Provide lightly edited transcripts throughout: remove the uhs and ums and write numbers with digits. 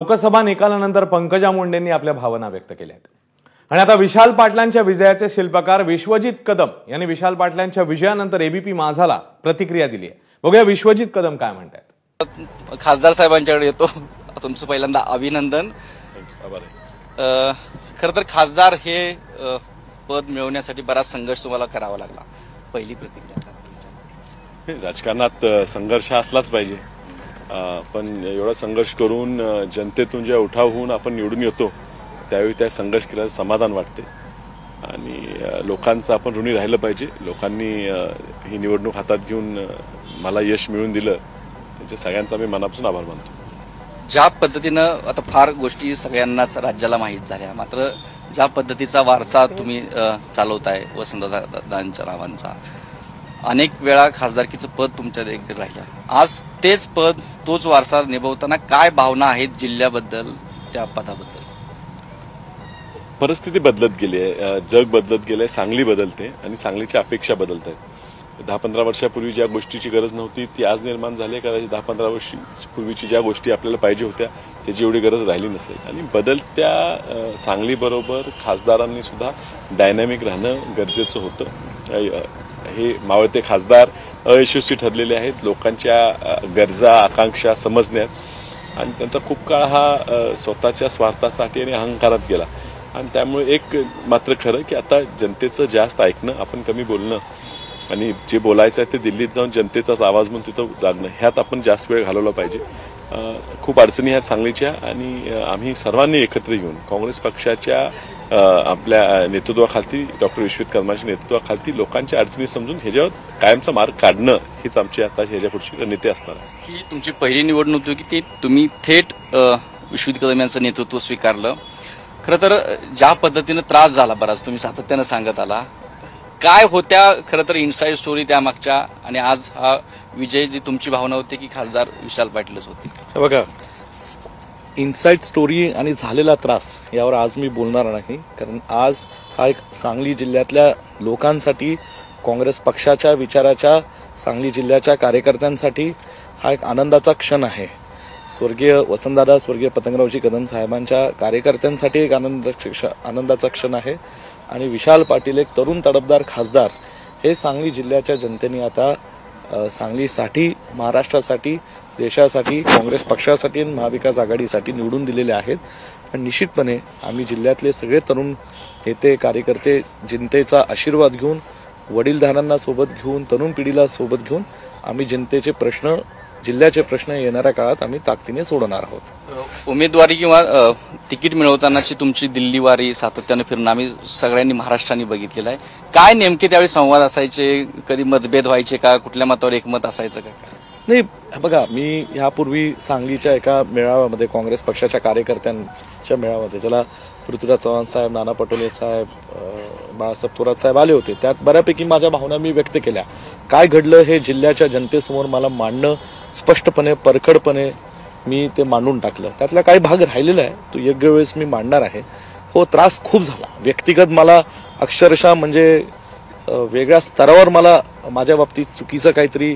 लोकसभा निकालानंतर पंकजा मुंडेंनी आपल्या भावना व्यक्त केल्या आहेत आणि आता विशाल पाटलांच्या विजयाचे शिल्पकार विश्वजित कदम यांनी विशाल पाटलांच्या विजयानंतर एबीपी माझाला प्रतिक्रिया दिली आहे। बघूया विश्वजित कदम काय म्हणतात। खासदार साहेबांच्याकडे येतो। तुमचं पहिल्यांदा अभिनंदन। खरं तर खासदार हे पद मिळवण्यासाठी बराच संघर्ष तुम्हाला करावा लागला। पहिली प्रतिक्रिया राजकारणात संघर्ष असलाच पाहिजे, पण एवढा संघर्ष करून जनतेतून जे उठाव होऊन आपण निवडून येतो त्यावेळी त्या संघर्ष केल्याचं समाधान वाटते आणि लोकांचं आपण ऋणी राहिलं पाहिजे। लोकांनी ही निवडणूक हातात घेऊन मला यश मिळवून दिलं, त्यांच्या सगळ्यांचा मी मनापासून आभार मानतो। ज्या पद्धतीनं आता फार गोष्टी सगळ्यांनाच राज्याला माहीत झाल्या, मात्र ज्या पद्धतीचा वारसा तुम्ही चालवताय वसंतदादांच्या नावांचा, अनेक वेळा खासदारकीचं पद तुमच्या देखील राहिलं, आज तेच पद तोच वारसा निभवताना काय भावना आहेत जिल्ह्याबद्दल, त्या पदाबद्दल? परिस्थिती बदलत गेली आहे, जग बदलत गेलंय, सांगली बदलते आणि सांगलीच्या अपेक्षा बदलत आहेत। 10-15 वर्षापूर्वी ज्या गोष्टीची गरज नव्हती ती आज निर्माण झाली। कदाचित 10-15 वर्षापूर्वीची ज्या गोष्टी आपल्याला पाहिजे होत्या त्याची एवढी गरज राहिली नसेल आणि बदलत्या सांगलीबरोबर खासदारांनी सुद्धा डायनॅमिक राहणं गरजेचं होतं। हे मावळते खासदार अयशस्वी ठरलेले आहेत लोकांच्या गरजा आकांक्षा समजण्यात, आणि त्यांचा खूप काळ हा स्वतःच्या स्वार्थासाठी आणि अहंकारात गेला। आणि त्यामुळे एक मात्र खरं की आता जनतेचं जास्त ऐकणं, आपण कमी बोलणं आणि जे बोलायचं आहे ते दिल्लीत जाऊन जनतेचाच आवाज म्हणून तिथं जागणं, ह्यात आपण जास्त वेळ घालवला पाहिजे। खूप अडचणी आहेत सांगलीच्या आणि आम्ही सर्वांनी एकत्र येऊन काँग्रेस पक्षाच्या आपल्या नेतृत्वाखाली, डॉक्टर विश्वजित कदमांच्या नेतृत्वाखाली लोकांच्या अडचणी समजून ह्याच्यावर कायमचा मार्ग काढणं हीच आमची आता ह्याच्या पुढची रणनीती असणार आहे। ही तुमची पहिली निवडणूक होती की तुम्ही थेट विश्वजित कदम यांचं नेतृत्व स्वीकारलं। खरं तर ज्या पद्धतीनं त्रास झाला बराच, तुम्ही सातत्यानं सांगत आला, काय होत्या खरं तर इनसाइड स्टोरी त्यामागच्या, आणि आज हा विजय, जी तुमची भावना होती की खासदार विशाल पाटीलच होती? बघा, इनसाइड स्टोरी आणि झालेला त्रास यावर आज मी बोलणार नाही, कारण आज हा एक सांगली जिल्ह्यातल्या लोकांसाठी, काँग्रेस पक्षाच्या विचाराच्या, सांगली जिल्ह्याच्या कार्यकर्त्यांसाठी हा एक आनंदाचा क्षण आहे। स्वर्गीय वसंतदादा, स्वर्गीय पतंगरावजी कदम साहेबांच्या कार्यकर्त्यांसाठी एक आनंदाचा क्षण आहे आणि विशाल पाटील एक तरुण तडफदार खासदार हे सांगली जिल्ह्याच्या जनतेने आता सांगलीसाठी, महाराष्ट्रासाठी, देशासाठी, काँग्रेस पक्षासाठी आणि महाविकास आघाडीसाठी निवडून दिलेले आहेत। आणि निश्चितपणे आम्ही जिल्ह्यातले सगळे तरुण नेते, कार्यकर्ते जनतेचा आशीर्वाद घेऊन, वडीलधारांना सोबत घेऊन, तरुण पिढीला सोबत घेऊन आम्ही जनतेचे प्रश्न, जिल्ह्याचे प्रश्न येणाऱ्या काळात आम्ही ताकदीने सोडवणार आहोत। उमेदवारी किंवा तिकीट मिळवतानाची तुमची दिल्ली वारी सातत्यानं फिरणं आम्ही सगळ्यांनी महाराष्ट्राने बघितलेलं आहे। काय नेमके त्यावेळी संवाद असायचे? कधी मतभेद व्हायचे का? कुठल्या मतावर एकमत असायचं का? नाही, बघा, मी यापूर्वी सांगलीच्या एका मेळाव्यामध्ये, काँग्रेस पक्षाच्या कार्यकर्त्यांच्या मेळाव्यामध्ये, ज्याला पृथ्वीराज चव्हाण साहेब, नाना पटोले साहेब, बाळासाहेब थोरात साहेब आले होते, त्यात बऱ्यापैकी माझ्या भावना मी व्यक्त केल्या। काय घडलं हे जिल्ह्याच्या जनतेसमोर मला मांडणं, स्पष्टपणे, परखडपणे मी ते मांडून टाकलं। त्यातला काही भाग राहिलेला आहे, तो योग्य वेळेस मी मांडणार आहे। हो, त्रास खूप झाला व्यक्तिगत, मला अक्षरशः म्हणजे वेगळ्या स्तरावर मला माझ्या बाबतीत चुकीचं काहीतरी,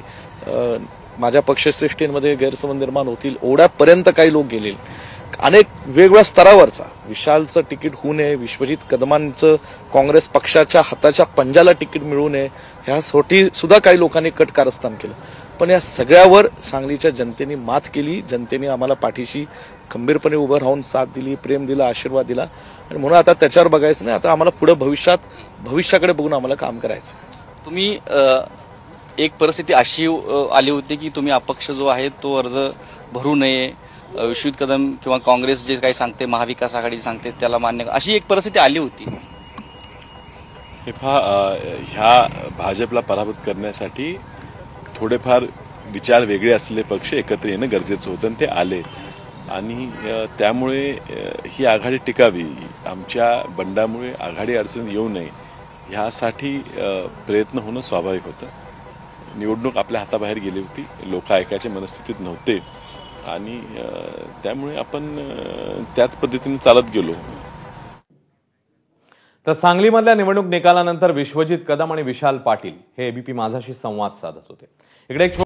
माझ्या पक्षश्रेष्ठींमध्ये गैरसमज निर्माण होतील एवढ्यापर्यंत काही लोक गेले, अनेक वेगवेगळ्या स्तरावरचा। विशालचं तिकीट होऊ नये, विश्वजित कदमांचं काँग्रेस पक्षाच्या हाताच्या पंजाला तिकीट मिळू नये, ह्यासाठी सुद्धा काही लोकांनी कटकारस्थान केलं। पण या सगळ्यावर सांगलीच्या जनतेने मात केली, जनतेने आम्हाला पाठीशी खंबीरपणे उभं राहून साथ दिली, प्रेम दिला, आशीर्वाद दिला, आणि म्हणून आता त्याच्यावर बघायचं नाही, आता आम्हाला पुढे भविष्याकडे बघून आम्हाला काम करायचं। तुम्ही एक परिस्थिती अशी आली होती की तुम्ही अपक्ष जो आहे तो अर्ज भरू नये, विश्वजित कदम किंवा काँग्रेस जे काही सांगते, महाविकास आघाडी सांगते त्याला मान्य, अशी एक परिस्थिती आली होती। ह्या भाजपला पराभूत करण्यासाठी थोडेफार विचार वेगळे असलेले पक्ष एकत्र येणं गरजेचं होतं आणि ते आले, आणि त्यामुळे ही आघाडी टिकावी, आमच्या बंडामुळे आघाडी अडचण येऊ नये ह्यासाठी प्रयत्न होणं स्वाभाविक होतं। निवडणूक आपल्या हाताबाहेर गेली होती, लोक ऐकायच्या मनस्थितीत नव्हते आणि त्यामुळे आपण त्याच पद्धतीने चालत गेलो। तर सांगलीमधल्या निवडणूक निकालानंतर विश्वजित कदम आणि विशाल पाटील हे एबीपी माझाशी संवाद साधत होते। इकडे एक